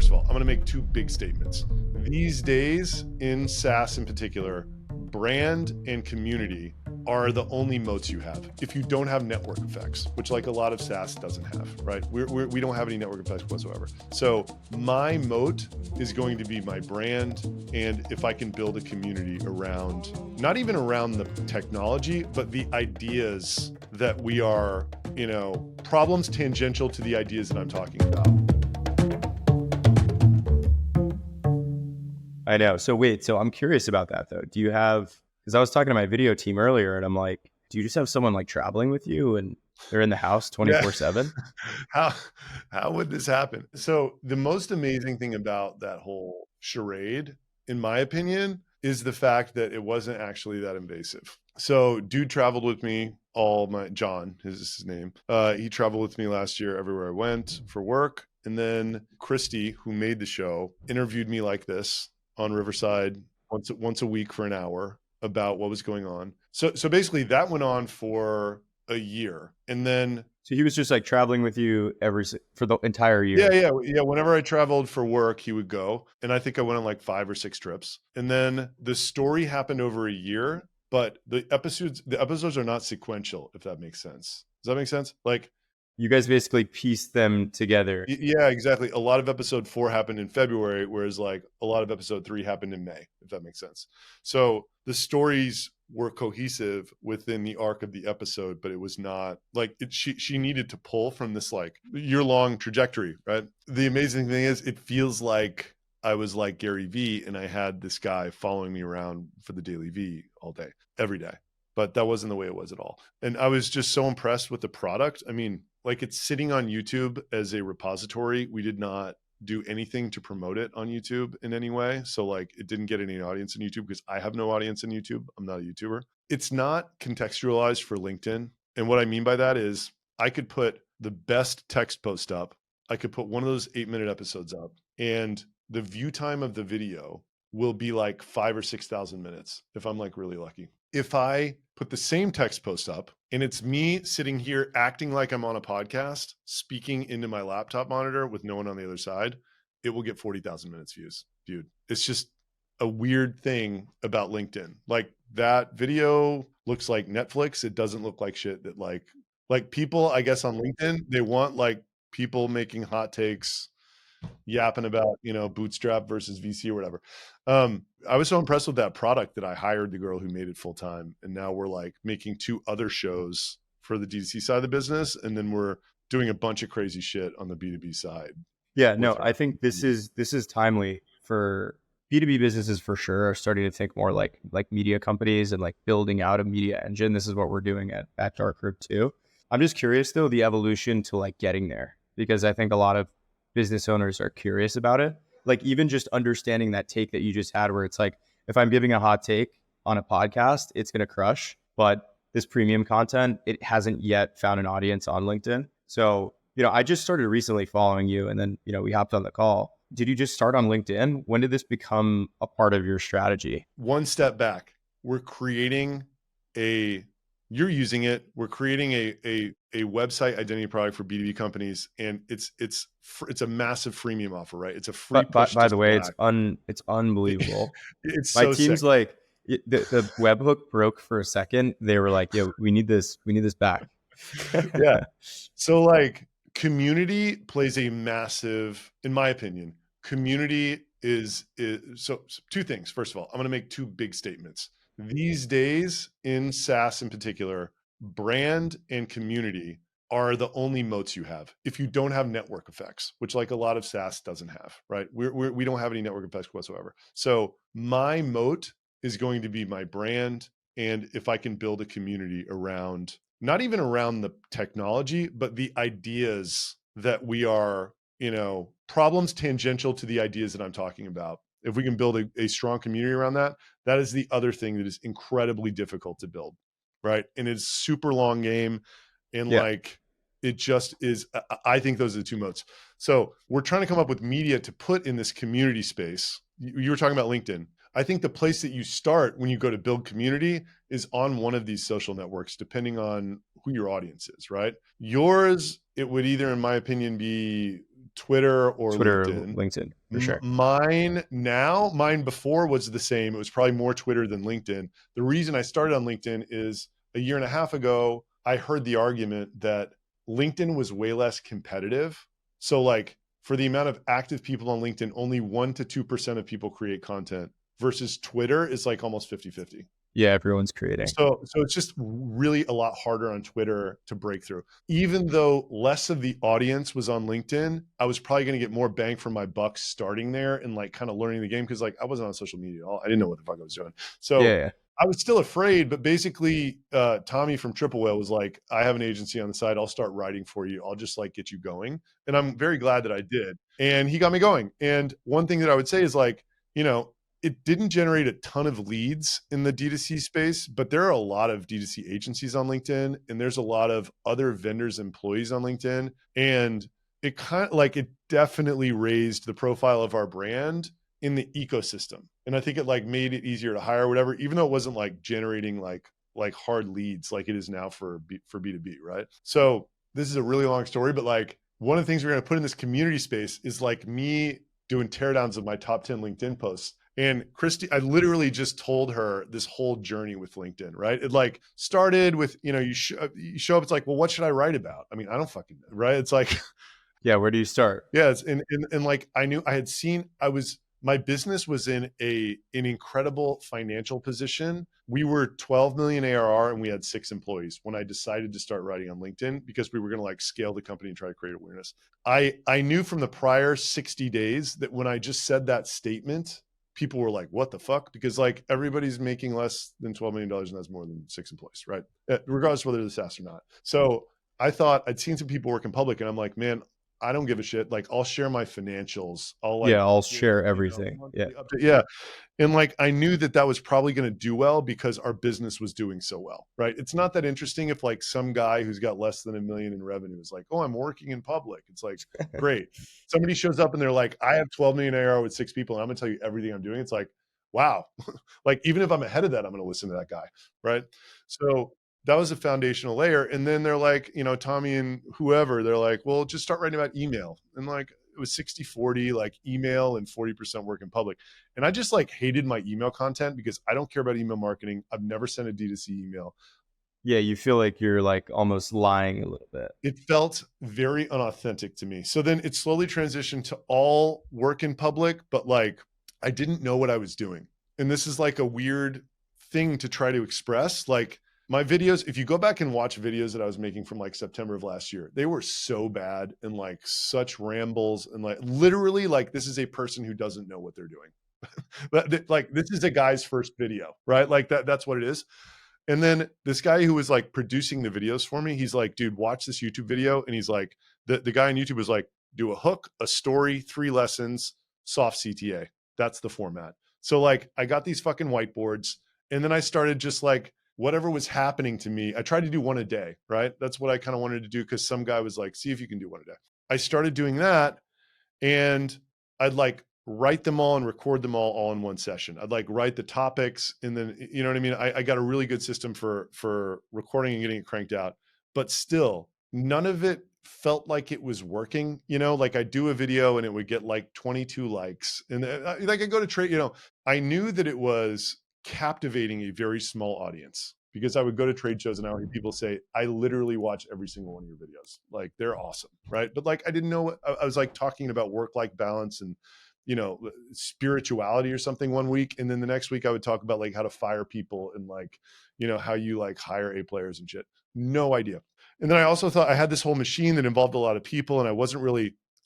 first of all, I'm going to make two big statements. These days, in SaaS in particular, brand and community are the only moats you have. If you don't have network effects, which like a lot of SaaS doesn't have, right? We don't have any network effects whatsoever. So my moat is going to be my brand, and if I can build a community around, not even around the technology, but the ideas that we are, problems tangential to the ideas that I'm talking about. I know. So wait, so I'm curious about that though. Do you have, because I was talking to my video team earlier and I'm like, do you just have someone like traveling with you and they're in the house 24/7? How would this happen? So the most amazing thing about that whole charade, in my opinion, is the fact that it wasn't actually that invasive. So dude traveled with me, John is his name. He traveled with me last year everywhere I went for work. And then Christy, who made the show, interviewed me like this on Riverside once a week for an hour about what was going on. So basically that went on for a year. And then So he was just like traveling with you for the entire year. Yeah. Whenever I traveled for work, he would go. And I think I went on like 5 or 6 trips. And then the story happened over a year, but the episodes are not sequential, if that makes sense. Does that make sense? Like, you guys basically pieced them together. Yeah, exactly. A lot of episode 4 happened in February, whereas like a lot of episode 3 happened in May, if that makes sense. So the stories were cohesive within the arc of the episode, but it was not like she needed to pull from this like year-long trajectory, right? The amazing thing is it feels like I was like Gary Vee and I had this guy following me around for the Daily V all day, every day. But that wasn't the way it was at all. And I was just so impressed with the product. I mean, like it's sitting on YouTube as a repository. We did not do anything to promote it on YouTube in any way. So like it didn't get any audience in YouTube because I have no audience in YouTube. I'm not a YouTuber. It's not contextualized for LinkedIn. And what I mean by that is I could put the best text post up. I could put one of those 8-minute episodes up and the view time of the video will be like 5,000 or 6,000 minutes if I'm like really lucky. If I put the same text post up and it's me sitting here acting like I'm on a podcast, speaking into my laptop monitor with no one on the other side, it will get 40,000 minutes viewed. It's just a weird thing about LinkedIn. Like that video looks like Netflix. It doesn't look like shit that like people, I guess on LinkedIn, they want like people making hot takes, yapping about, Bootstrapped versus VC or whatever. I was so impressed with that product that I hired the girl who made it full time. And now we're like making 2 other shows for the D2C side of the business. And then we're doing a bunch of crazy shit on the B2B side. Yeah, no, I think this is timely for B2B businesses for sure are starting to think more like media companies and like building out a media engine. This is what we're doing at Darkroom too. I'm just curious though, the evolution to like getting there, because I think a lot of business owners are curious about it. Like even just understanding that take that you just had where it's like, if I'm giving a hot take on a podcast, it's going to crush, but this premium content, it hasn't yet found an audience on LinkedIn. So, I just started recently following you and then, we hopped on the call. Did you just start on LinkedIn? When did this become a part of your strategy? One step back, we're creating you're using it. We're creating a website identity product for B2B companies, and it's a massive freemium offer, right? It's a free. By the way, it's unbelievable. It's my so team's sick. Like the webhook broke for a second. They were like, "Yo, we need this back." Yeah. So like, community plays a massive, in my opinion. Community is so 2 things. First of all, I'm going to make 2 big statements. These days in SaaS in particular, brand and community are the only moats you have. If you don't have network effects, which like a lot of SaaS doesn't have, right? We don't have any network effects whatsoever. So my moat is going to be my brand. And if I can build a community around, not even around the technology, but the ideas that we are, problems tangential to the ideas that I'm talking about. If we can build a strong community around that, that is the other thing that is incredibly difficult to build, right? And it's super long game. And like, it just is, I think those are the 2 moats. So we're trying to come up with media to put in this community space. You were talking about LinkedIn. I think the place that you start when you go to build community is on one of these social networks, depending on who your audience is, right? Yours, it would either, in my opinion, be Twitter or Twitter, LinkedIn. LinkedIn, for sure. Mine before was the same. It was probably more Twitter than LinkedIn. The reason I started on LinkedIn is a year and a half ago, I heard the argument that LinkedIn was way less competitive. So like for the amount of active people on LinkedIn, only 1% to 2% of people create content versus Twitter is like almost 50-50. Yeah, everyone's creating. So it's just really a lot harder on Twitter to break through. Even though less of the audience was on LinkedIn, I was probably going to get more bang for my buck starting there and like kind of learning the game because like I wasn't on social media at all. I didn't know what the fuck I was doing. So Yeah. I was still afraid, but basically Tommy from Triple Whale was like, I have an agency on the side. I'll start writing for you. I'll just like get you going. And I'm very glad that I did. And he got me going. And one thing that I would say is like, you know, it didn't generate a ton of leads in the D2C space, but there are a lot of D2C agencies on LinkedIn and there's a lot of other vendors' employees on LinkedIn. And it kind of like, it definitely raised the profile of our brand in the ecosystem. And I think it like made it easier to hire or whatever, even though it wasn't like generating like hard leads like it is now for B2B, right? So this is a really long story, but like one of the things we're going to put in this community space is like me doing teardowns of my top 10 LinkedIn posts. And Christy, I literally just told her this whole journey with LinkedIn, right? It like started with, you know, you show up, it's like, well, what should I write about? I mean, I don't fucking know, right? It's like, yeah, where do you start? yeah, it's and like I knew I had seen my business was in an incredible financial position. We were 12 million ARR and we had 6 employees when I decided to start writing on LinkedIn because we were going to like scale the company and try to create awareness. I knew from the prior 60 days that when I just said that statement, people were like, what the fuck? Because like everybody's making less than $12 million and has more than 6 employees, right? Regardless of whether they're SaaS or not. So I thought I'd seen some people work in public and I'm like, man, I don't give a shit. Like I'll share my financials. I'll like, Yeah, I'll give, share you know, everything. Yeah. monthly update. Yeah. And like I knew that that was probably going to do well because our business was doing so well, right? It's not that interesting if like some guy who's got less than $1 million in revenue is like, oh, I'm working in public. It's like, great. Somebody shows up and they're like, I have 12 million ARR with 6 people and I'm going to tell you everything I'm doing. It's like, wow. Like even if I'm ahead of that, I'm going to listen to that guy, right? So that was a foundational layer. And then they're like, you know, Tommy and whoever, they're like, well, just start writing about email. And like, it was 60-40, like email and 40% work in public. And I just like hated my email content because I don't care about email marketing. I've never sent a D2C email. Yeah, you feel like you're like almost lying a little bit. It felt very unauthentic to me. So then it slowly transitioned to all work in public, but like I didn't know what I was doing. And this is like a weird thing to try to express. Like my videos, if you go back and watch videos that I was making from like September of last year, they were so bad and like such rambles and like literally like this is a person who doesn't know what they're doing. Like this is a guy's first video, right? Like that's what it is. And then this guy who was like producing the videos for me, he's like, dude, watch this YouTube video. And he's like, the guy on YouTube was like, do a hook, a story, 3 lessons, soft CTA. That's the format. So like I got these fucking whiteboards and then I started just like whatever was happening to me. I tried to do one a day, right? That's what I kind of wanted to do because some guy was like, see if you can do one a day. I started doing that and I'd like write them all and record them all in one session. I'd like write the topics and then, you know what I mean? I got a really good system for recording and getting it cranked out, but still none of it felt like it was working, you know, like I do a video and it would get like 22 likes and like I go to trade, you know, I knew that it was captivating a very small audience because I would go to trade shows and I would hear people say, I literally watch every single one of your videos. Like they're awesome. Right. But like, I didn't know, I was like talking about work-life balance and, you know, spirituality or something one week. And then the next week I would talk about like how to fire people and like, you know, how you like hire A players and shit. No idea. And then I also thought I had this whole machine that involved a lot of people and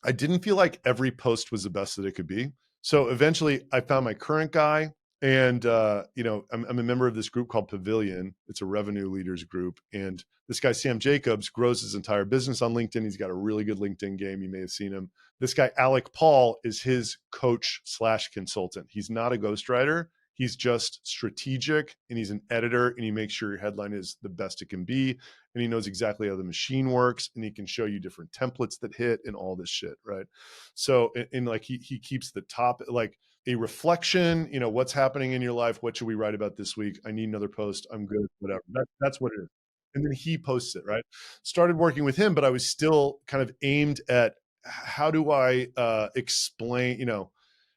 I didn't feel like every post was the best that it could be. So eventually I found my current guy. And, you know, I'm a member of this group called Pavilion. It's a revenue leaders group. And this guy, Sam Jacobs, grows his entire business on LinkedIn. He's got a really good LinkedIn game. You may have seen him. This guy, Alec Paul, is his coach / consultant. He's not a ghostwriter. He's just strategic and he's an editor and he makes sure your headline is the best it can be. And he knows exactly how the machine works and he can show you different templates that hit and all this shit. Right. So, and like he keeps the top, like, a reflection, you know, what's happening in your life. What should we write about this week? I need another post. I'm good, whatever. That's what it is. And then he posts it, right? Started working with him, but I was still kind of aimed at how do I explain,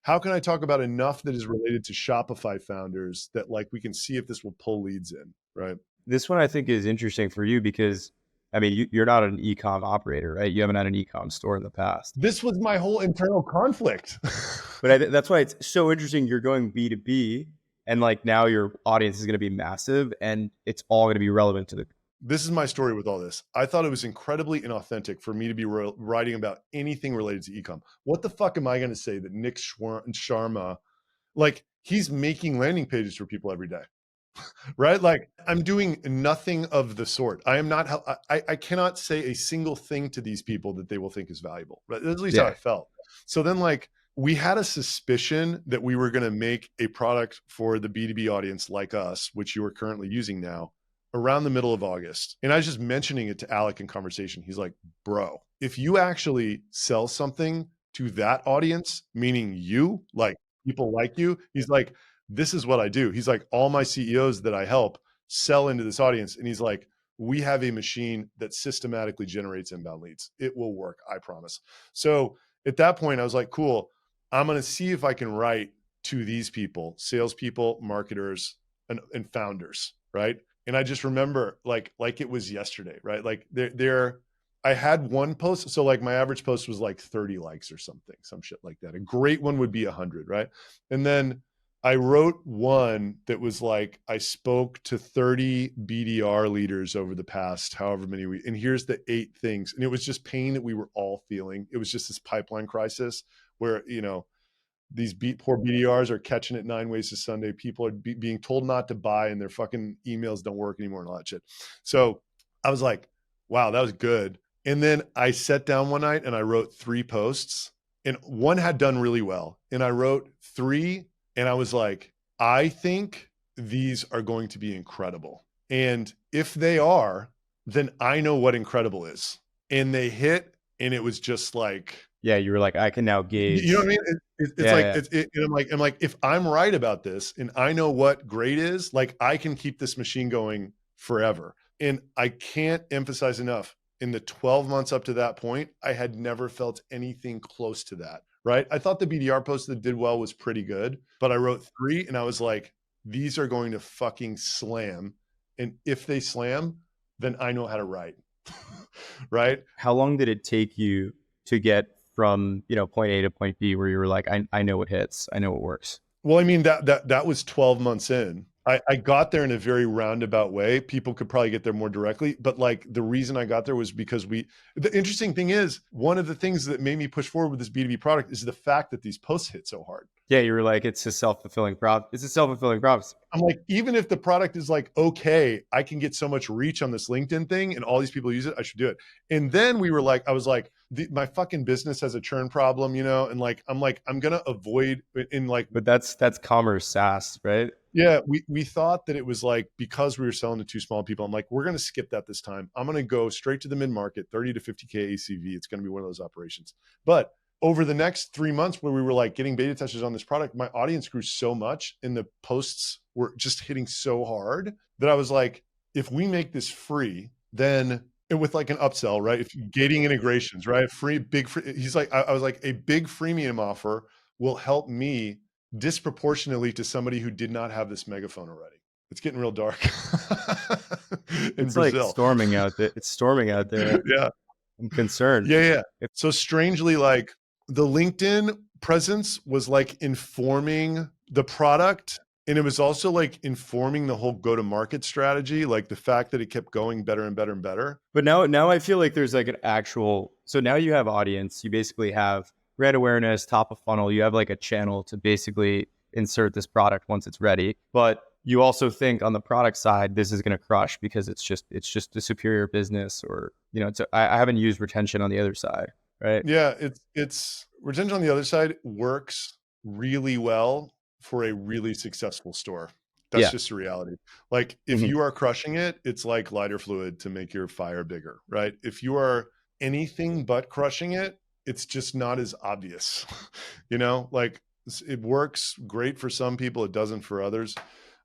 how can I talk about enough that is related to Shopify founders that like we can see if this will pull leads in, right? This one I think is interesting for you because, I mean, you're not an e-com operator, right? You haven't had an e-com store in the past. This was my whole internal conflict. But that's why it's so interesting. You're going B2B, and like now your audience is going to be massive, and it's all going to be relevant to the. This is my story with all this. I thought it was incredibly inauthentic for me to be writing about anything related to ecom. What the fuck am I going to say that Nick Sharma, like he's making landing pages for people every day, right? Like I'm doing nothing of the sort. I am not, I cannot say a single thing to these people that they will think is valuable, right? That's at least how I felt. So then like, we had a suspicion that we were going to make a product for the B2B audience like us, which you are currently using now, around the middle of August. And I was just mentioning it to Alec in conversation. He's like, bro, if you actually sell something to that audience, meaning you, like people like you, he's like, this is what I do. He's like, all my CEOs that I help sell into this audience. And he's like, we have a machine that systematically generates inbound leads. It will work, I promise. So at that point, I was like, cool, I'm going to see if I can write to these people, salespeople, marketers, and founders, right? And I just remember like it was yesterday, right? Like I had one post. So like my average post was like 30 likes or something, some shit like that. A great one would be 100, right? And then I wrote one that was like, I spoke to 30 BDR leaders over the past however many weeks. And here's the 8 things. And it was just pain that we were all feeling. It was just this pipeline crisis where, these poor BDRs are catching it 9 ways to Sunday. People are being told not to buy and their fucking emails don't work anymore and all that shit. So I was like, wow, that was good. And then I sat down one night and I wrote 3 posts and one had done really well. And I wrote 3 and I was like, I think these are going to be incredible. And if they are, then I know what incredible is. And they hit and it was just like, yeah, you were like, I can now gauge. You know what I mean? I'm like, if I'm right about this and I know what great is, like I can keep this machine going forever. And I can't emphasize enough, in the 12 months up to that point, I had never felt anything close to that, right? I thought the BDR post that did well was pretty good, but I wrote 3 and I was like, these are going to fucking slam. And if they slam, then I know how to write, right? How long did it take you to get from, point A to point B where you were like, I know what hits, I know what works? Well, I mean, that was 12 months in. I got there in a very roundabout way. People could probably get there more directly, but like the reason I got there was because the interesting thing is, one of the things that made me push forward with this B2B product is the fact that these posts hit so hard. Yeah, you were like, it's a self-fulfilling prophecy. I'm like, even if the product is like, okay, I can get so much reach on this LinkedIn thing and all these people use it, I should do it. And then I was like, my fucking business has a churn problem, and like, I'm going to avoid in like. But that's commerce SaaS, right? Yeah, we thought that it was like, because we were selling to 2 small people, I'm like, we're going to skip that this time. I'm going to go straight to the mid-market, 30 to 50K ACV. It's going to be one of those operations. But over the next 3 months where we were like getting beta testers on this product, my audience grew so much and the posts were just hitting so hard that I was like, if we make this free, then, and with like an upsell, right? If gating integrations, right? He's like, I was like, a big freemium offer will help me disproportionately to somebody who did not have this megaphone already. It's getting real dark in it's Brazil. Like storming out there. It's storming out there. Yeah. I'm concerned. Yeah. So strangely, like the LinkedIn presence was like informing the product. And it was also like informing the whole go-to-market strategy, like the fact that it kept going better and better and better. But now I feel like there's like an actual, so now you have audience, you basically have brand awareness, top of funnel, you have like a channel to basically insert this product once it's ready. But you also think on the product side, this is going to crush because it's just a superior business, or, I haven't used retention on the other side, right? Yeah, it's retention on the other side works really well for a really successful store. That's just a reality. Like if you are crushing it, it's like lighter fluid to make your fire bigger, right? If you are anything but crushing it, it's just not as obvious, like it works great for some people, it doesn't for others.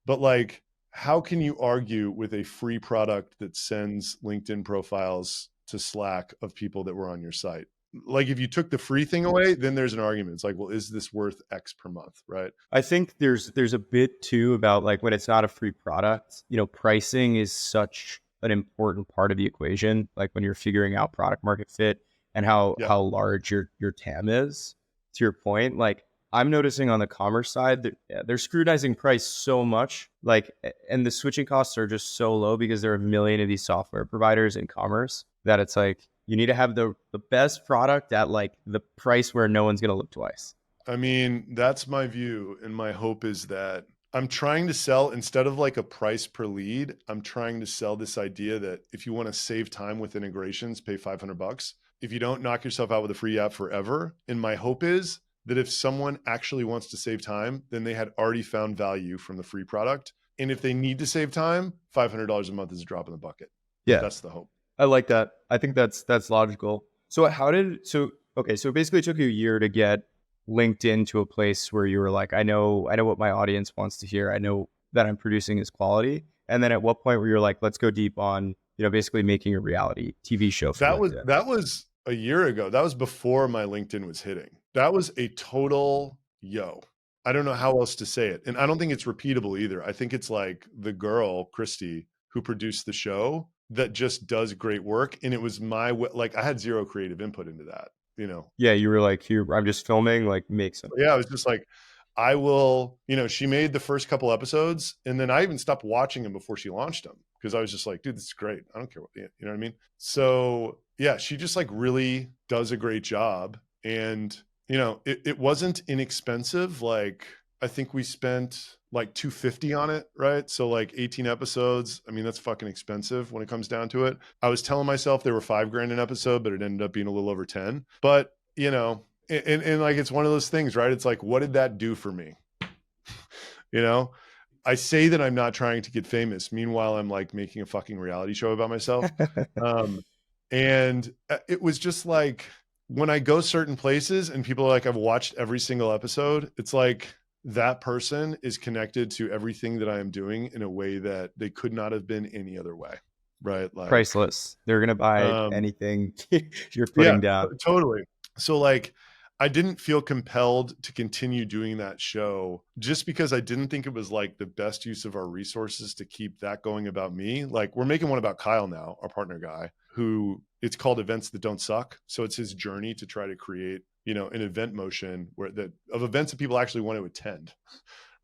But like, how can you argue with a free product that sends LinkedIn profiles to Slack of people that were on your site? like if you took the free thing away, then there's an argument. It's like, well, is this worth X per month, right? I think there's a bit too about like when it's not a free product, pricing is such an important part of the equation. Like when you're figuring out product market fit and Yeah. how large your TAM is. To your point, like I'm noticing on the commerce side, they're scrutinizing price so much, like, and the switching costs are just so low because there are a million of these software providers in commerce that it's like you need to have the best product at like the price where no one's gonna look twice. I mean, that's my view. And my hope is that I'm trying to sell, instead of like a price per lead, I'm trying to sell this idea that if you want to save time with integrations, pay $500. If you don't, knock yourself out with a free app forever. And my hope is that if someone actually wants to save time, then they had already found value from the free product. And if they need to save time, $500 a month is a drop in the bucket. Yeah, That's the hope. I like that. I think that's logical. So okay, so it basically took you a year to get LinkedIn to a place where you were like, I know what my audience wants to hear. I know that I'm producing is quality. And then at what point were you like, let's go deep on, basically making a reality TV show for LinkedIn? That was a year ago. That was before my LinkedIn was hitting. That was a total I don't know how else to say it. And I don't think it's repeatable either. I think it's like the girl, Christy, who produced the show that just does great work. And it was like I had zero creative input into that, Yeah, you were like, here, I'm just filming, like make something. Yeah, I was just like, I will, she made the first couple episodes and then I even stopped watching them before she launched them because I was just like, dude, this is great. I don't care what, you know what I mean? So yeah, she just like really does a great job. And, it wasn't inexpensive. Like, I think we spent like 250 on it, right? So like 18 episodes. I mean, that's fucking expensive when it comes down to it. I was telling myself they were $5,000 an episode, but it ended up being a little over 10. But, and like, it's one of those things, right? It's like, what did that do for me? I say that I'm not trying to get famous. Meanwhile, I'm like making a fucking reality show about myself. And it was just like, when I go certain places and people are like, I've watched every single episode, it's like that person is connected to everything that I am doing in a way that they could not have been any other way. Right. Like Priceless. They're going to buy anything you're putting down. Totally. So like, I didn't feel compelled to continue doing that show just because I didn't think it was like the best use of our resources to keep that going about me. Like we're making one about Kyle now, our partner guy, who it's called Events That Don't Suck. So it's his journey to try to create, an event motion of events that people actually want to attend,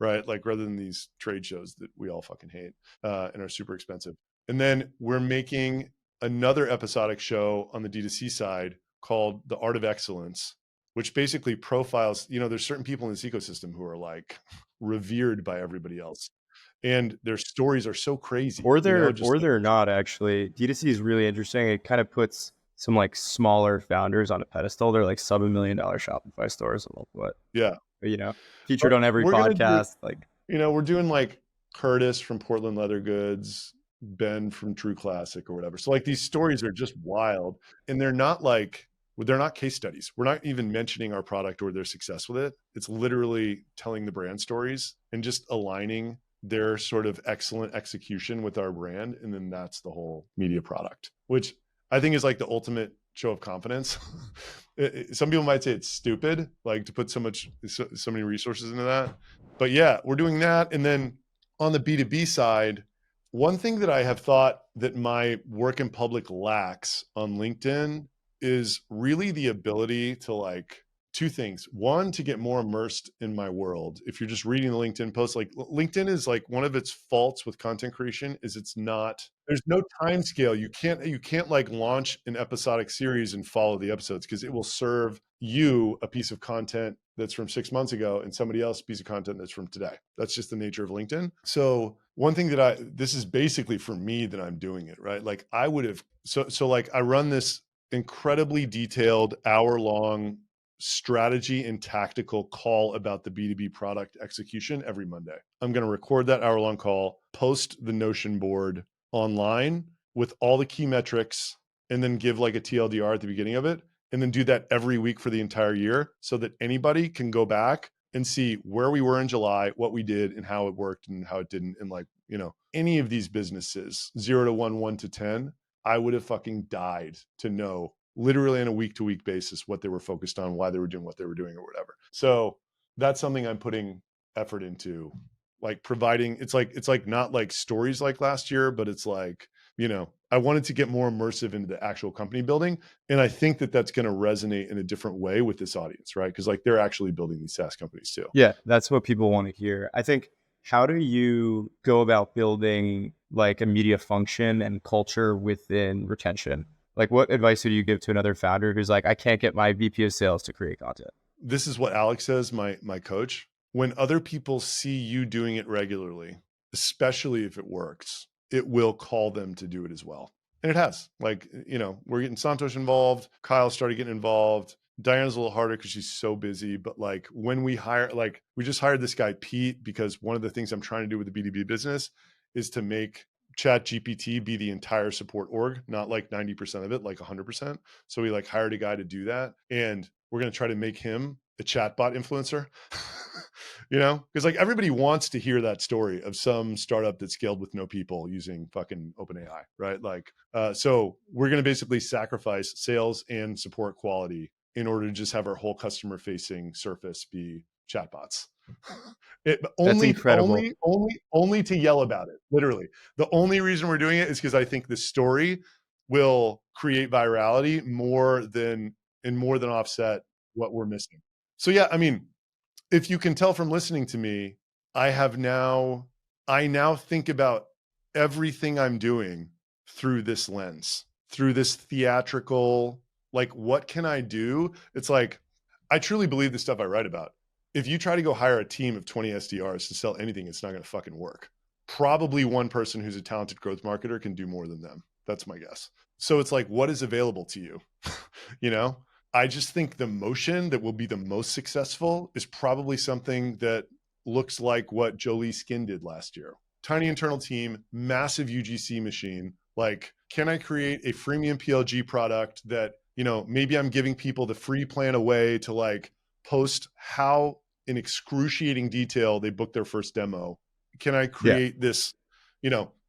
right? Like rather than these trade shows that we all fucking hate and are super expensive. And then we're making another episodic show on the D2C side called The Art of Excellence, which basically profiles, there's certain people in this ecosystem who are like revered by everybody else. And their stories are so crazy. Or they're not actually. D2C is really interesting. It kind of puts some like smaller founders on a pedestal. They're like sub $1 million Shopify stores. What? Yeah. But, featured on every podcast. We're doing like Curtis from Portland Leather Goods, Ben from True Classic or whatever. So like these stories are just wild and they're not case studies. We're not even mentioning our product or their success with it. It's literally telling the brand stories and just aligning their sort of excellent execution with our brand. And then that's the whole media product, which I think is like the ultimate show of confidence. Some people might say it's stupid, like to put so many resources into that. But yeah, we're doing that. And then on the B2B side, one thing that I have thought that my work in public lacks on LinkedIn is really the ability to like two things. One, to get more immersed in my world. If you're just reading the LinkedIn post, like LinkedIn is like one of its faults with content creation is there's no time scale. You can't like launch an episodic series and follow the episodes because it will serve you a piece of content that's from 6 months ago and somebody else a piece of content that's from today. That's just the nature of LinkedIn. So one thing this is basically for me that I'm doing it, right? Like I would have, so like I run this incredibly detailed hour-long strategy and tactical call about the B2B product execution every Monday. I'm going to record that hour-long call, post the Notion board online with all the key metrics, and then give like a TLDR at the beginning of it, and then do that every week for the entire year so that anybody can go back and see where we were in July, what we did and how it worked and how it didn't. And like, any of these businesses, 0 to 1, 1 to 10, I would have fucking died to know literally on a week-to-week basis what they were focused on, why they were doing what they were doing, or whatever. So that's something I'm putting effort into, like providing. It's like not like stories like last year, but it's like, I wanted to get more immersive into the actual company building. And I think that that's going to resonate in a different way with this audience, right? Because like they're actually building these SaaS companies too. Yeah, that's what people want to hear. I think, how do you go about building like a media function and culture within retention? Like, what advice would you give to another founder who's like, I can't get my VP of sales to create content? This is what Alex says, my coach. When other people see you doing it regularly, especially if it works, it will call them to do it as well. And it has. Like, we're getting Santosh involved. Kyle started getting involved. Diana's a little harder because she's so busy. But like when we we just hired this guy, Pete, because one of the things I'm trying to do with the B2B business is to make Chat GPT be the entire support org, not like 90% of it, like 100%. So we like hired a guy to do that. And we're going to try to make him a chatbot influencer, because like everybody wants to hear that story of some startup that scaled with no people using fucking OpenAI, right? Like, so we're going to basically sacrifice sales and support quality in order to just have our whole customer facing surface be chatbots. That's incredible. Only to yell about it. Literally, the only reason we're doing it is because I think the story will create virality more than offset what we're missing. So yeah, I mean, if you can tell from listening to me, I now think about everything I'm doing through this lens, through this theatrical, like, what can I do? It's like, I truly believe the stuff I write about. If you try to go hire a team of 20 SDRs to sell anything, it's not going to fucking work. Probably one person who's a talented growth marketer can do more than them. That's my guess. So it's like, what is available to you? I just think the motion that will be the most successful is probably something that looks like what Jolie Skin did last year. Tiny internal team, massive UGC machine. Like, can I create a freemium PLG product that, maybe I'm giving people the free plan away to like post how in excruciating detail they booked their first demo? Can I Yeah. create this,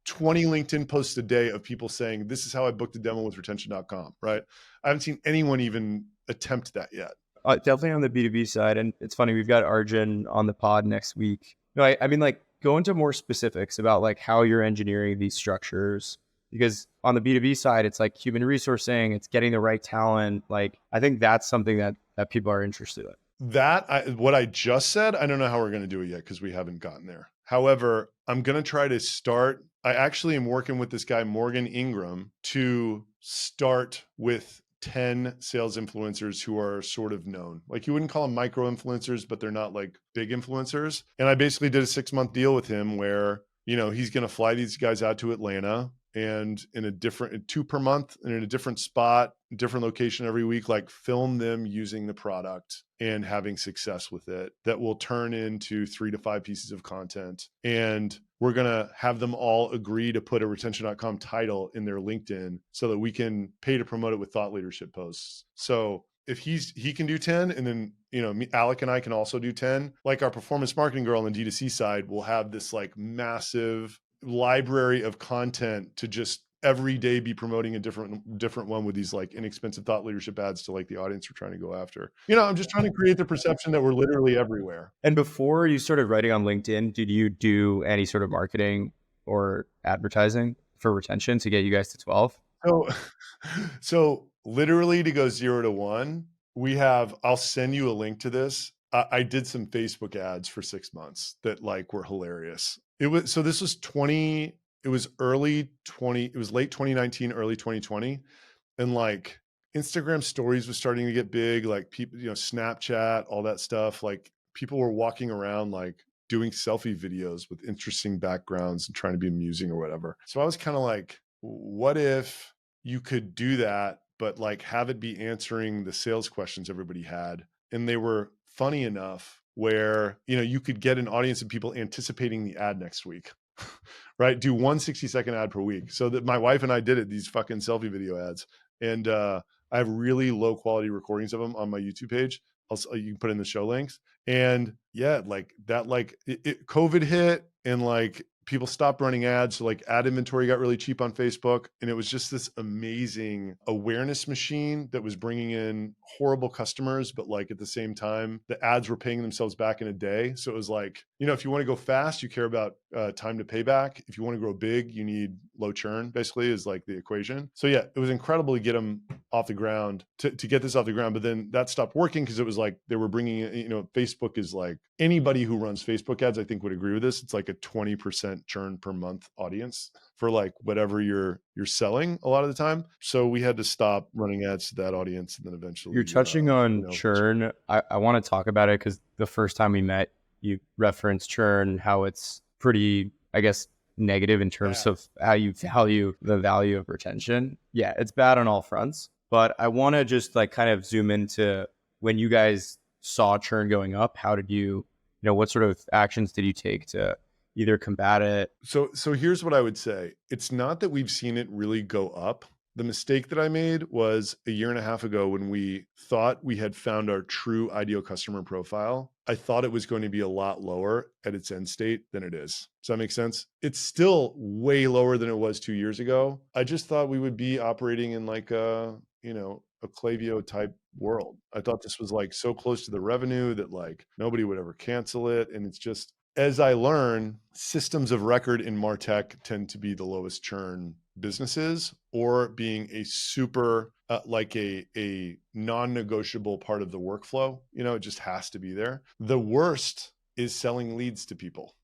20 LinkedIn posts a day of people saying, this is how I booked a demo with retention.com, right? I haven't seen anyone even attempt that yet. Definitely on the B2B side. And it's funny, we've got Arjun on the pod next week. No, I mean, like, go into more specifics about like how you're engineering these structures, because on the B2B side, it's like human resourcing, it's getting the right talent. Like, I think that's something that people are interested in. What I just said, I don't know how we're going to do it yet because we haven't gotten there. However, I'm going to try to start. I actually am working with this guy, Morgan Ingram, to start with 10 sales influencers who are sort of known. Like, you wouldn't call them micro influencers, but they're not like big influencers. And I basically did a 6-month deal with him where, he's going to fly these guys out to Atlanta, and in a different 2 per month and in a different spot, different location every week, like film them using the product and having success with it. That will turn into 3 to 5 pieces of content. And we're going to have them all agree to put a retention.com title in their LinkedIn so that we can pay to promote it with thought leadership posts. So if he can do 10, and then, Alec and I can also do 10, like our performance marketing girl on the D2C side will have this like massive library of content to just every day be promoting a different one with these like inexpensive thought leadership ads to like the audience we're trying to go after. I'm just trying to create the perception that we're literally everywhere. And before you started writing on LinkedIn, did you do any sort of marketing or advertising for retention to get you guys to 12? So literally to go 0 to 1, I'll send you a link to this. I did some Facebook ads for 6 months that like were hilarious. This was late 2019, early 2020. And like Instagram stories was starting to get big, like people, Snapchat, all that stuff. Like people were walking around, like doing selfie videos with interesting backgrounds and trying to be amusing or whatever. So I was kind of like, what if you could do that, but like have it be answering the sales questions everybody had? And they were funny enough where, you could get an audience of people anticipating the ad next week. Right? Do 1 60-second ad per week. So that my wife and I did it, these fucking selfie video ads. And I have really low quality recordings of them on my YouTube page. You can put in the show links. And yeah, like that, like COVID hit, and like people stopped running ads. So like ad inventory got really cheap on Facebook. And it was just this amazing awareness machine that was bringing in horrible customers. But like at the same time, the ads were paying themselves back in a day. So it was like, if you want to go fast, you care about time to payback. If you want to grow big, you need low churn, basically, is like the equation. So yeah, it was incredible to get them off the ground, to get this off the ground. But then that stopped working because it was like they were bringing in, Facebook is like, anybody who runs Facebook ads, I think would agree with this. It's like a 20% churn per month audience for like whatever you're selling a lot of the time. So we had to stop running ads to that audience. And then eventually You're touching on churn. I want to talk about it because the first time we met, you referenced churn, how it's pretty, I guess, negative in terms of how you value the value of retention. Yeah, it's bad on all fronts. But I want to just like kind of zoom into when you guys saw churn going up. How did you what sort of actions did you take to either combat it? So here's what I would say. It's not that we've seen it really go up. The mistake that I made was a year and a half ago when we thought we had found our true ideal customer profile. I thought it was going to be a lot lower at its end state than it is. Does that make sense? It's still way lower than it was 2 years ago. I just thought we would be operating in like a Klaviyo type world. I thought this was like so close to the revenue that like nobody would ever cancel it. And it's just, as I learn, systems of record in MarTech tend to be the lowest churn businesses, or being a super like a non-negotiable part of the workflow. It just has to be there. The worst is selling leads to people,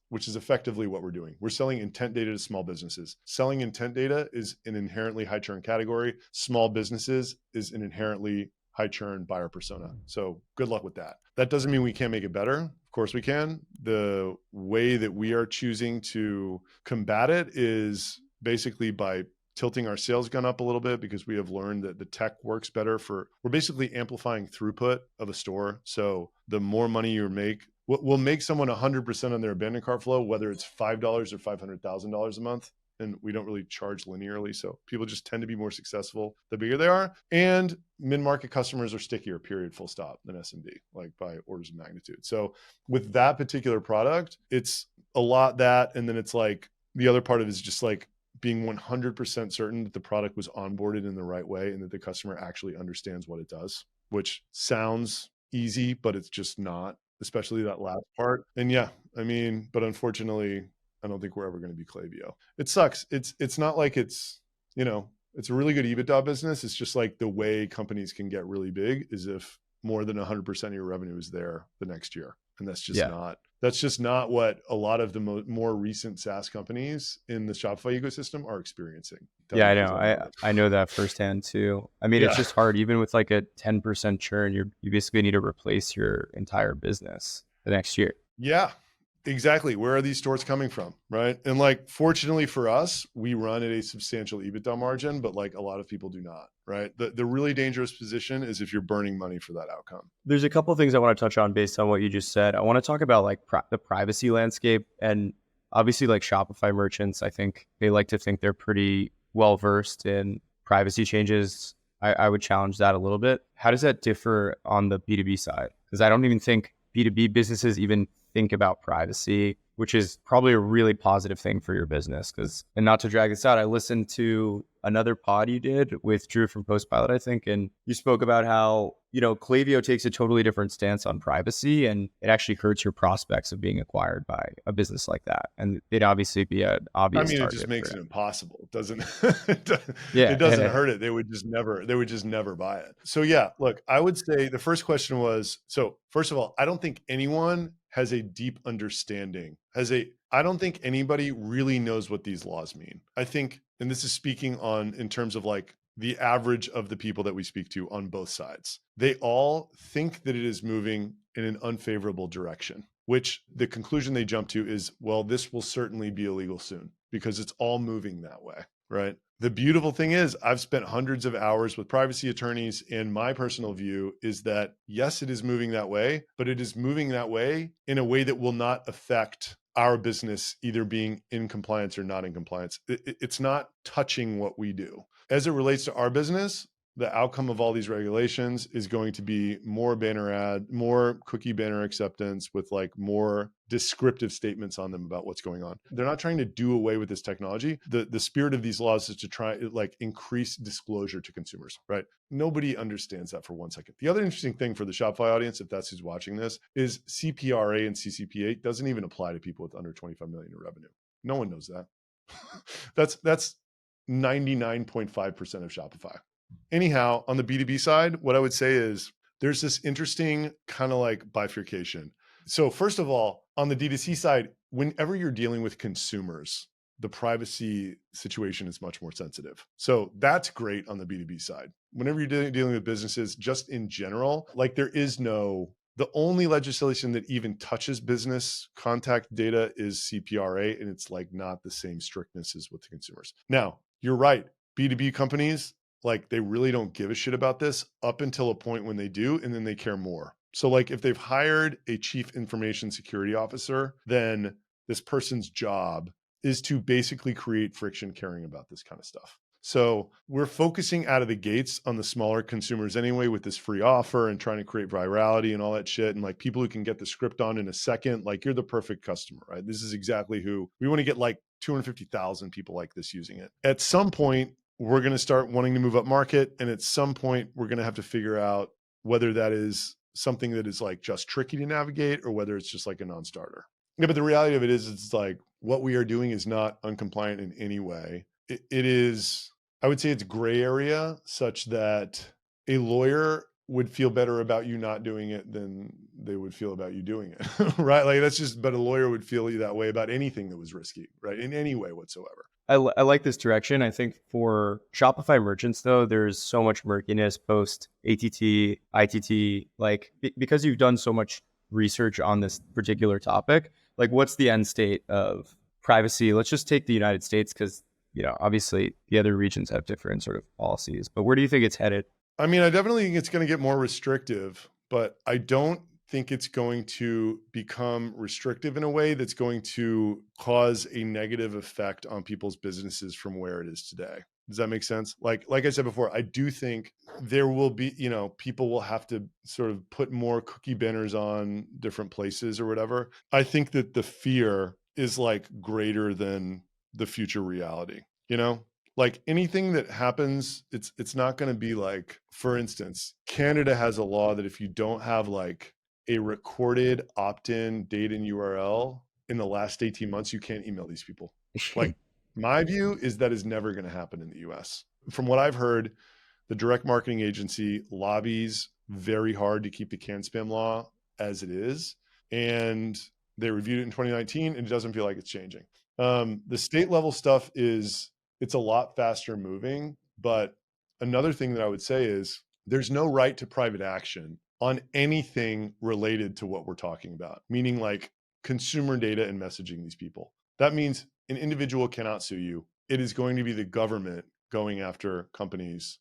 which is effectively what we're doing. We're selling intent data to small businesses. Selling intent data is an inherently high churn category. Small businesses is an inherently high churn buyer persona. So good luck with that. That doesn't mean we can't make it better. Of course we can. The way that we are choosing to combat it is basically by tilting our sales gun up a little bit, because we have learned that the tech works better we're basically amplifying throughput of a store. So the more money you make, will make someone 100% on their abandoned cart flow, whether it's $5 or $500,000 a month. And we don't really charge linearly. So people just tend to be more successful the bigger they are. And mid-market customers are stickier, period, full stop, than SMB, like by orders of magnitude. So with that particular product, it's a lot that, and then it's like, the other part of it is just like being 100% certain that the product was onboarded in the right way and that the customer actually understands what it does, which sounds easy, but it's just not, especially that last part. And yeah, but unfortunately, I don't think we're ever going to be Klaviyo. It sucks. It's not like it's a really good EBITDA business. It's just like the way companies can get really big is if more than 100% of your revenue is there the next year. And that's just not what a lot of the more recent SaaS companies in the Shopify ecosystem are experiencing. Yeah, I know. I know that firsthand too. It's just hard. Even with like a 10% churn, you basically need to replace your entire business the next year. Yeah. Exactly. Where are these stores coming from? Right. And like, fortunately for us, we run at a substantial EBITDA margin, but like a lot of people do not. Right. The really dangerous position is if you're burning money for that outcome. There's a couple of things I want to touch on based on what you just said. I want to talk about like the privacy landscape, and obviously like Shopify merchants. I think they like to think they're pretty well versed in privacy changes. I would challenge that a little bit. How does that differ on the B2B side? Because I don't even think B2B businesses even think about privacy, which is probably a really positive thing for your business. And not to drag this out, I listened to another pod you did with Drew from Postpilot, I think, and you spoke about how, Klaviyo takes a totally different stance on privacy, and it actually hurts your prospects of being acquired by a business like that. And it'd obviously be an obvious target. It just makes it impossible. It doesn't, yeah, it doesn't hurt it. They would just never buy it. So yeah, look, I would say the first question was, so first of all, I don't think anyone has a deep understanding, I don't think anybody really knows what these laws mean. I think, and this is speaking in terms of like the average of the people that we speak to on both sides, they all think that it is moving in an unfavorable direction, which the conclusion they jump to is, well, this will certainly be illegal soon because it's all moving that way, right? The beautiful thing is I've spent hundreds of hours with privacy attorneys, and my personal view is that, yes, it is moving that way, but it is moving that way in a way that will not affect our business either being in compliance or not in compliance. It's not touching what we do. As it relates to our business, the outcome of all these regulations is going to be more more cookie banner acceptance with like more descriptive statements on them about what's going on. They're not trying to do away with this technology. The spirit of these laws is to try like increase disclosure to consumers, right? Nobody understands that for 1 second. The other interesting thing for the Shopify audience, if that's who's watching this, is CPRA and CCPA doesn't even apply to people with under 25 million in revenue. No one knows that. That's 99.5% of Shopify. Anyhow, on the B2B side, what I would say is there's this interesting kind of like bifurcation. So first of all, on the D2C side, whenever you're dealing with consumers, the privacy situation is much more sensitive. So that's great on the B2B side. Whenever you're dealing with businesses, just in general, like the only legislation that even touches business contact data is CPRA, and it's like not the same strictness as with the consumers. Now, you're right. B2B companies, like they really don't give a shit about this up until a point when they do, and then they care more. So like if they've hired a chief information security officer, then this person's job is to basically create friction caring about this kind of stuff. So we're focusing out of the gates on the smaller consumers anyway with this free offer and trying to create virality and all that shit. And like people who can get the script on in a second, like you're the perfect customer, right? This is exactly who we want to get, like 250,000 people like this using it. At some point, we're going to start wanting to move up market. And at some point, we're going to have to figure out whether that is something that is like just tricky to navigate or whether it's just like a non-starter. Yeah, but the reality of it is it's like what we are doing is not uncompliant in any way. It is, I would say it's gray area such that a lawyer would feel better about you not doing it than they would feel about you doing it, right? Like that's just, but a lawyer would feel that way about anything that was risky, right? In any way whatsoever. I like this direction. I think for Shopify merchants, though, there's so much murkiness post ATT, ITT, like because you've done so much research on this particular topic. Like, what's the end state of privacy? Let's just take the United States because, you know, obviously the other regions have different sort of policies. But where do you think it's headed? I mean, I definitely think it's going to get more restrictive, but I don't think it's going to become restrictive in a way that's going to cause a negative effect on people's businesses from where it is today. Does that make sense? Like I said before, I do think there will be, you know, people will have to sort of put more cookie banners on different places or whatever. I think that the fear is like greater than the future reality, you know? Like anything that happens, it's not going to be like, for instance, Canada has a law that if you don't have like a recorded opt-in date and URL in the last 18 months, you can't email these people. Like my view is that is never going to happen in the US. From what I've heard, the direct marketing agency lobbies very hard to keep the can spam law as it is. And they reviewed it in 2019 and it doesn't feel like it's changing. The state level stuff it's a lot faster moving. But another thing that I would say is there's no right to private action on anything related to what we're talking about, meaning like consumer data and messaging these people. That means an individual cannot sue you. It is going to be the government going after companies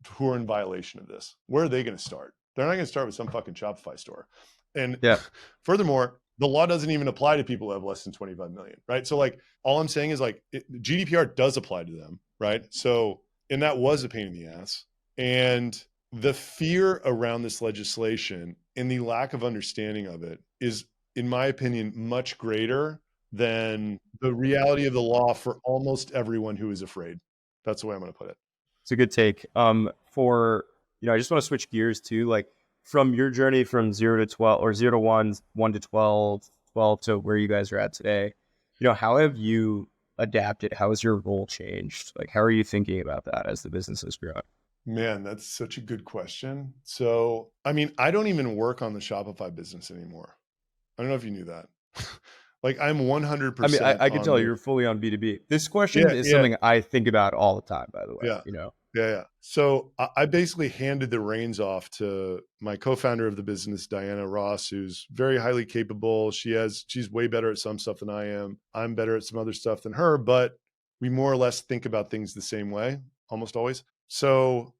who are in violation of this. Where are they going to start? They're not going to start with some fucking Shopify store. And yeah. Furthermore, the law doesn't even apply to people who have less than 25 million, right? So like, all I'm saying is like GDPR does apply to them, right? So, and that was a pain in the ass. And the fear around this legislation and the lack of understanding of it is, in my opinion, much greater than the reality of the law for almost everyone who is afraid. That's the way I'm going to put it. It's a good take. For, you know, I just want to switch gears too, like from your journey from 0 to 12 or 0 to 1, 1 to 12, 12 to where you guys are at today. You know, how have you adapted? How has your role changed? Like, how are you thinking about that as the business has grown? Man, that's such a good question. So, I mean, I don't even work on the Shopify business anymore. I don't know if you knew that. Like I'm 100%. I mean, I can tell you're fully on B2B. This question is something I think about all the time, by the way. Yeah. You know? Yeah. So I basically handed the reins off to my co-founder of the business, Diana Ross, who's very highly capable. She's way better at some stuff than I am. I'm better at some other stuff than her, but we more or less think about things the same way, almost always. So,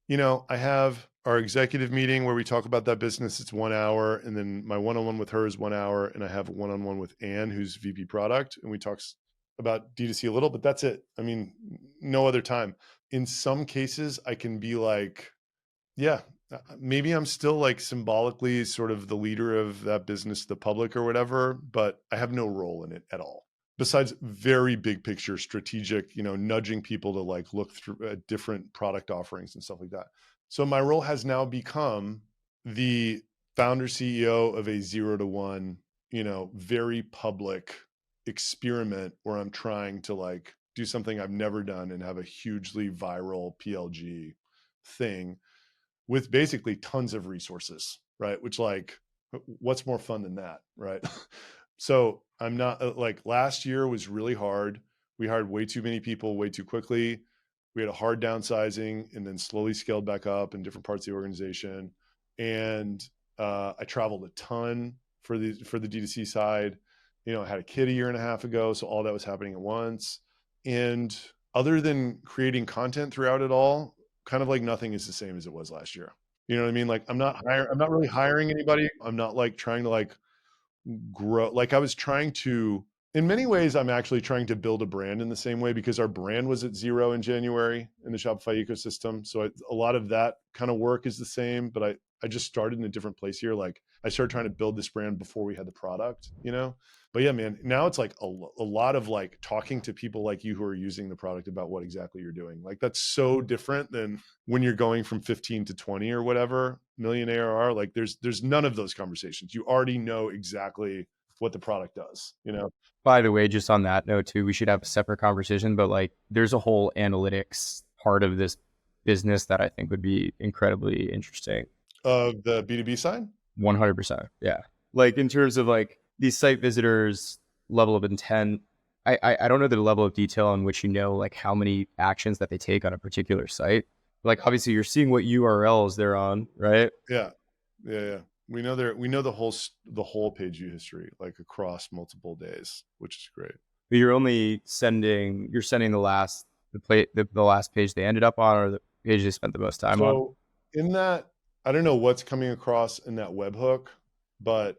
you know, I have our executive meeting where we talk about that business. It's 1 hour. And then my one-on-one with her is 1 hour. And I have a one-on-one with Anne, who's VP product. And we talk about D2C a little, but that's it. I mean, no other time. in some cases I can be like, yeah, maybe I'm still like symbolically sort of the leader of that business, the public or whatever, but I have no role in it at all. Besides very big picture strategic, nudging people to like look through different product offerings and stuff like that. So my role has now become the founder CEO of a 0 to 1, very public experiment where I'm trying to like do something I've never done and have a hugely viral PLG thing with basically tons of resources, right? Which like, what's more fun than that, right? So I'm not like last year was really hard. We hired way too many people way too quickly. We had a hard downsizing and then slowly scaled back up in different parts of the organization. And I traveled a ton for the D2C side. I had a kid a year and a half ago, so all that was happening at once. And other than creating content throughout it all, kind of like nothing is the same as it was last year. You know what I mean? Like I'm not really hiring anybody. I'm not like trying to like grow. Like I was trying to, in many ways, I'm actually trying to build a brand in the same way because our brand was at 0 in January in the Shopify ecosystem. So a lot of that kind of work is the same, but I just started in a different place here. Like I started trying to build this brand before we had the product, But yeah, man, now it's like a lot of like talking to people like you who are using the product about what exactly you're doing. Like that's so different than when you're going from 15 to 20 or whatever million ARR. Like there's none of those conversations. You already know exactly what the product does, By the way, just on that note too, we should have a separate conversation, but like there's a whole analytics part of this business that I think would be incredibly interesting. Of the B2B side? 100%. Yeah. Like in terms of like these site visitors level of intent, I don't know the level of detail on which like how many actions that they take on a particular site. Like obviously you're seeing what URLs they're on, right? Yeah. We know the whole page view history like across multiple days, which is great. But you're sending the last page they ended up on, or the page they spent the most time on. So in that, I don't know what's coming across in that webhook, but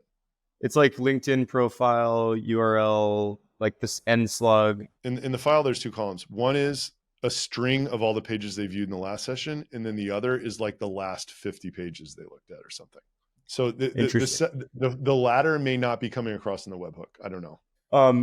it's like LinkedIn profile, URL, like this end slug. In the file, there's two columns. One is a string of all the pages they viewed in the last session, and then the other is like the last 50 pages they looked at or something. So the latter may not be coming across in the webhook. I don't know.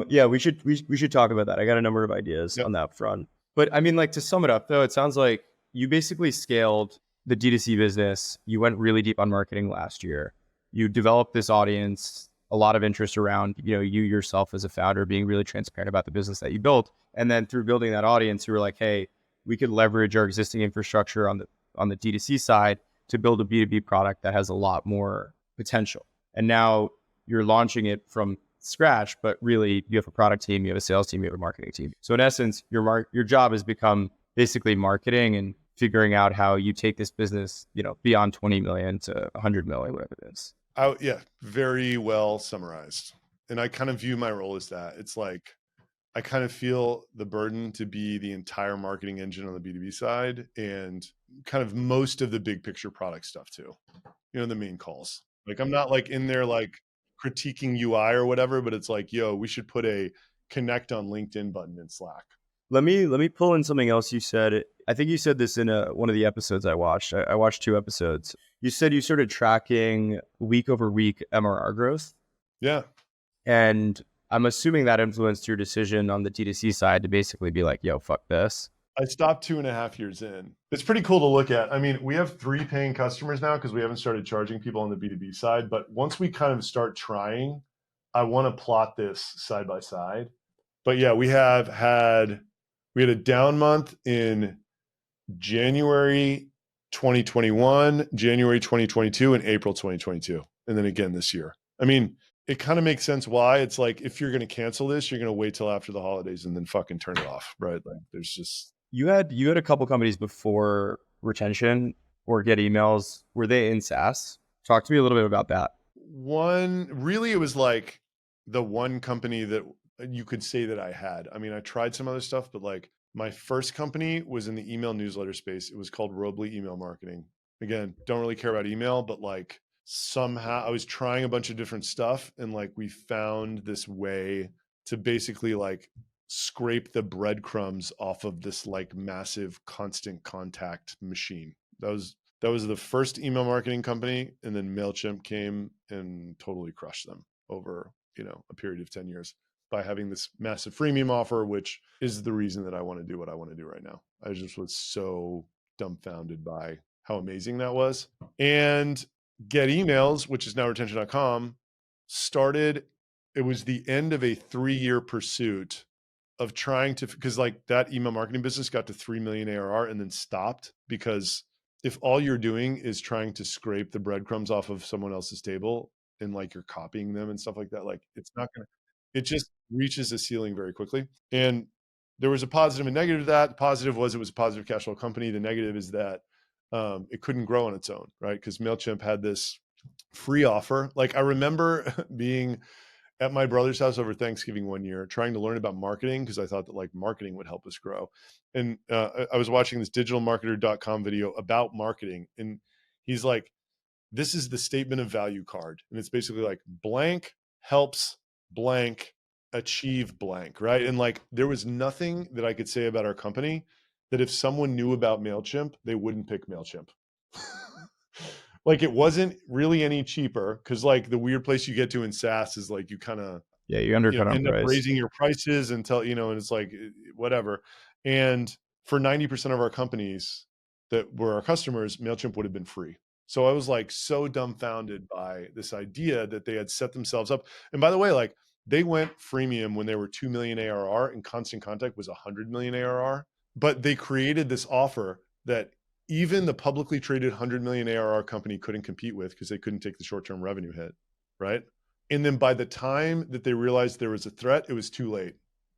Yeah, we should talk about that. I got a number of ideas on that front. But I mean, like to sum it up though, it sounds like you basically scaled the D2C business. You went really deep on marketing last year. You developed this audience, a lot of interest around, you yourself as a founder being really transparent about the business that you built. And then through building that audience, you were like, hey, we could leverage our existing infrastructure on the D2C side to build a B2B product that has a lot more potential. And now you're launching it from scratch, but really you have a product team, you have a sales team, you have a marketing team. So in essence, your job has become basically marketing and figuring out how you take this business, beyond 20 million to 100 million, whatever it is. Yeah, very well summarized. And I kind of view my role as that. It's like, I kind of feel the burden to be the entire marketing engine on the B2B side and kind of most of the big picture product stuff too. The main calls. Like I'm not like in there like critiquing UI or whatever, but it's like, yo, we should put a connect on LinkedIn button in Slack. Let me pull in something else you said. I think you said this in one of the episodes I watched. I watched 2 episodes. You said you started tracking week over week MRR growth. Yeah. And I'm assuming that influenced your decision on the D2C side to basically be like, yo, fuck this. I stopped 2.5 years in. It's pretty cool to look at. I mean, we have 3 paying customers now because we haven't started charging people on the B2B side. But once we kind of start trying, I want to plot this side by side. But yeah, we had a down month in January 2021, January 2022, and April 2022. And then again this year. I mean, it kind of makes sense why. It's like, if you're going to cancel this, you're going to wait till after the holidays and then fucking turn it off, right? Like there's just... You had a couple companies before retention or get emails. Were they in SaaS? Talk to me a little bit about that. Really, it was like the one company that you could say that I had. I mean, I tried some other stuff, but like my first company was in the email newsletter space. It was called Robly Email Marketing. Again, don't really care about email, but like somehow I was trying a bunch of different stuff and like we found this way to basically like scrape the breadcrumbs off of this like massive constant contact machine. That was the first email marketing company, and then MailChimp came and totally crushed them over, a period of 10 years by having this massive freemium offer, which is the reason that I want to do what I want to do right now. I just was so dumbfounded by how amazing that was. And Get Emails, which is now retention.com, started, it was the end of a 3-year pursuit of trying to, because like that email marketing business got to 3 million ARR and then stopped, because if all you're doing is trying to scrape the breadcrumbs off of someone else's table and like you're copying them and stuff like that, like it's not going to, it just reaches a ceiling very quickly. And there was a positive and negative to that. The positive was it was a positive cash flow company. The negative is that it couldn't grow on its own, right? Because MailChimp had this free offer. Like I remember being at my brother's house over Thanksgiving one year, trying to learn about marketing because I thought that like marketing would help us grow. And I was watching this digitalmarketer.com video about marketing. And he's like, this is the statement of value card. And it's basically like blank helps blank achieve blank, right? And like there was nothing that I could say about our company that if someone knew about MailChimp, they wouldn't pick MailChimp. Like it wasn't really any cheaper, because like the weird place you get to in SaaS is like you kind of you undercut on end up price. raising your prices until and it's like whatever. And for 90% of our companies that were our customers, MailChimp would have been free. So I was like so dumbfounded by this idea that they had set themselves up. And by the way, like they went freemium when they were 2 million ARR and Constant Contact was 100 million ARR, but they created this offer that even the publicly traded 100 million ARR company couldn't compete with because they couldn't take the short-term revenue hit, right? And then by the time that they realized there was a threat, it was too late.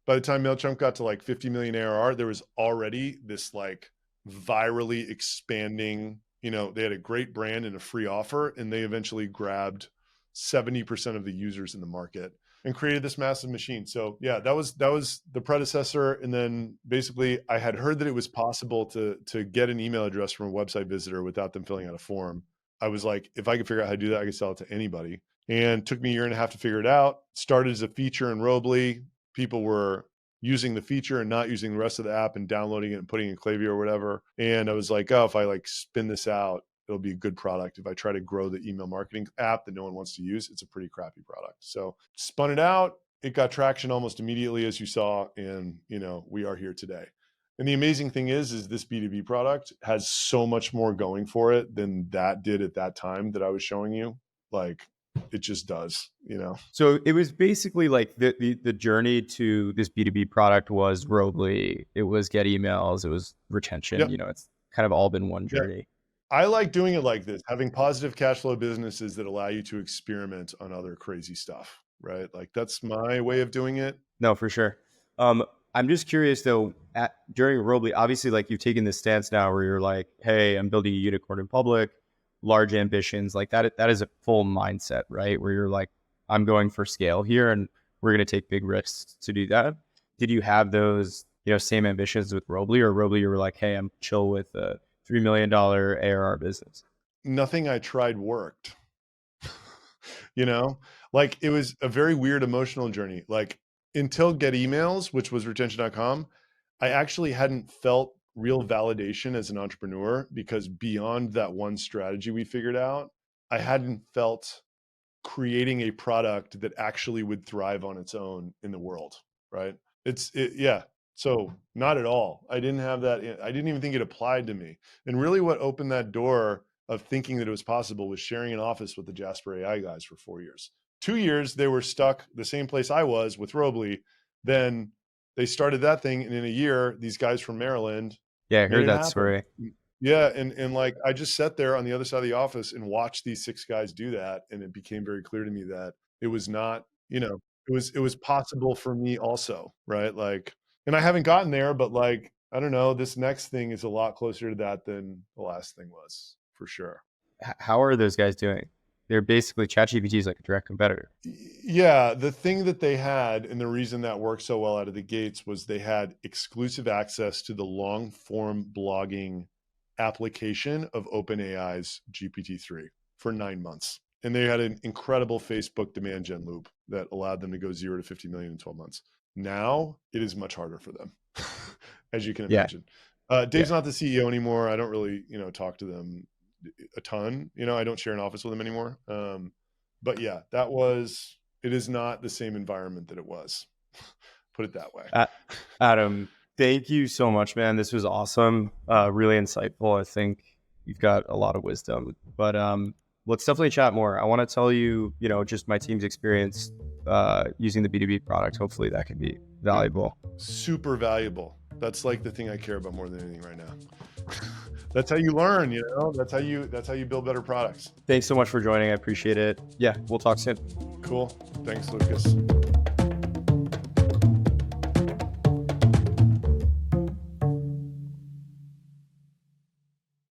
By the time MailChimp got to like 50 million ARR, there was already this like virally expanding, they had a great brand and a free offer, and they eventually grabbed 70% of the users in the market and created this massive machine. So yeah, that was the predecessor. And then basically I had heard that it was possible to get an email address from a website visitor without them filling out a form. I was like, if I could figure out how to do that, I could sell it to anybody. And took me a year and a half to figure it out. Started as a feature in Robly. People were using the feature and not using the rest of the app and downloading it and putting it in Klaviyo or whatever. And I was like, oh, if I like spin this out, it'll be a good product. If I try to grow the email marketing app that no one wants to use, it's a pretty crappy product. So spun it out. It got traction almost immediately, as you saw. And, we are here today. And the amazing thing is this B2B product has so much more going for it than that did at that time that I was showing you. Like, it just does, So it was basically like the journey to this B2B product was Robly, it was Get Emails, it was retention. Yep. It's kind of all been one Yep. journey. I like doing it like this, having positive cash flow businesses that allow you to experiment on other crazy stuff, right? Like that's my way of doing it. No, for sure. I'm just curious though, during Robly, obviously like you've taken this stance now where you're like, hey, I'm building a unicorn in public, large ambitions, like that is a full mindset, right? Where you're like, I'm going for scale here and we're going to take big risks to do that. Did you have those, same ambitions with Robly, or Robly you were like, hey, I'm chill with a $3 million ARR business? Nothing I tried worked, like it was a very weird emotional journey. Like until Get Emails, which was retention.com, I actually hadn't felt real validation as an entrepreneur, because beyond that one strategy we figured out, I hadn't felt creating a product that actually would thrive on its own in the world, right? Yeah. So not at all. I didn't have that. I didn't even think it applied to me. And really what opened that door of thinking that it was possible was sharing an office with the Jasper AI guys for 4 years. 2 years, they were stuck the same place I was with Robly. Then they started that thing. And in a year, these guys from Maryland Yeah, I made heard it that happen. story. Yeah, and like I just sat there on the other side of the office and watched these 6 guys do that, and it became very clear to me that it was not, it was possible for me also, right? Like, and I haven't gotten there, but like I don't know, this next thing is a lot closer to that than the last thing was, for sure. How are those guys doing? They're basically ChatGPT is like a direct competitor. Yeah, the thing that they had, and the reason that worked so well out of the gates, was they had exclusive access to the long form blogging application of OpenAI's GPT-3 for 9 months. And they had an incredible Facebook demand gen loop that allowed them to go 0 to 50 million in 12 months. Now it is much harder for them, as you can imagine. Dave's not the CEO anymore. I don't really, talk to them a ton. I don't share an office with them anymore. But yeah, it is not the same environment that it was. Put it that way. Adam, thank you so much, man. This was awesome. Really insightful. I think you've got a lot of wisdom, but let's definitely chat more. I want to tell you, just my team's experience using the B2B product. Hopefully that can be valuable. Super valuable. That's like the thing I care about more than anything right now. That's how you learn, that's how you build better products. Thanks so much for joining. I appreciate it. Yeah, we'll talk soon. Cool. Thanks, Lucas.